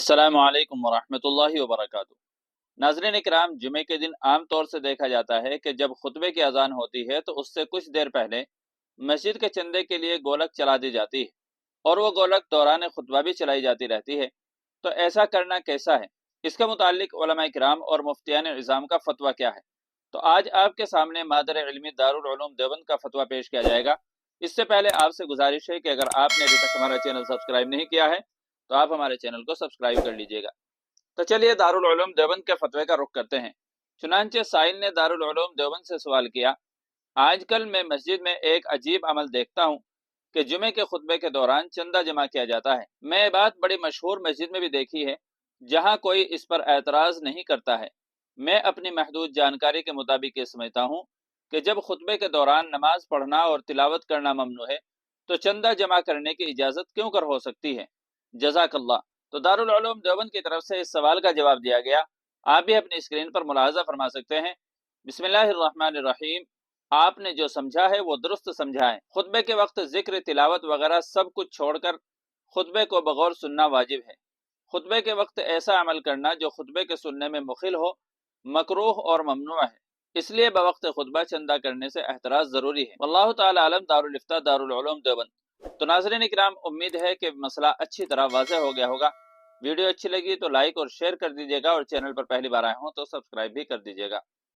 अस्सलामु अलैकुम वरहमतुल्लाहि वबरकातुहू। नाज़रीन इकराम, जुमे के दिन आम तौर से देखा जाता है कि जब खुतबे की अजान होती है तो उससे कुछ देर पहले मस्जिद के चंदे के लिए गोलक चला दी जाती है और वो गोलक दौरान खुतबा भी चलाई जाती रहती है। तो ऐसा करना कैसा है, इसके मुतालिक उलमा इकराम और मुफ्तियान इज़ाम का फतवा क्या है, तो आज आपके सामने मादर इल्मी दारुल उलूम देवबंद का फतवा पेश किया जाएगा। इससे पहले आपसे गुजारिश है कि अगर आपने अभी तक हमारा चैनल सब्सक्राइब नहीं किया है तो आप हमारे चैनल को सब्सक्राइब कर लीजिएगा। तो चलिए दारुल उलूम देवबंद के फतवे का रुख करते हैं। चुनांचे साइल ने दारुल उलूम देवबंद से सवाल किया, आजकल मैं मस्जिद में एक अजीब अमल देखता हूँ कि जुमे के खुतबे के दौरान चंदा जमा किया जाता है। मैं ये बात बड़ी मशहूर मस्जिद में भी देखी है जहाँ कोई इस पर एतराज़ नहीं करता है। मैं अपनी महदूद जानकारी के मुताबिक ये समझता हूँ कि जब खुतबे के दौरान नमाज पढ़ना और तिलावत करना ममनू है तो चंदा जमा करने की इजाज़त क्यों कर हो सकती है। जज़ाकल्लाह। तो दारुल उलूम देवबंद की तरफ से इस सवाल का जवाब दिया गया। आप भी अपनी स्क्रीन पर मुलाहजा फरमा सकते हैं। बिस्मिल्लाहिर्रहमानिर्रहीम। आपने जो समझा है वो दुरुस्त समझा है। खुतबे के वक्त जिक्र, तिलावत वगैरह सब कुछ छोड़कर खुतबे को बगौर सुनना वाजिब है। खुतबे के वक्त ऐसा अमल करना जो खुतबे के सुनने में मुखिल हो, मकरूह और ममनू है। इसलिए बवक्त खुतबा चंदा करने से एहतराज जरूरी है। वल्लाहु ताला आलम। दारुल इफ्ता दारुल उलूम देवबंद। तो नाज़रीन इकराम, उम्मीद है कि मसला अच्छी तरह वाज़ेह हो गया होगा। वीडियो अच्छी लगी तो लाइक और शेयर कर दीजिएगा और चैनल पर पहली बार आए हों तो सब्सक्राइब भी कर दीजिएगा।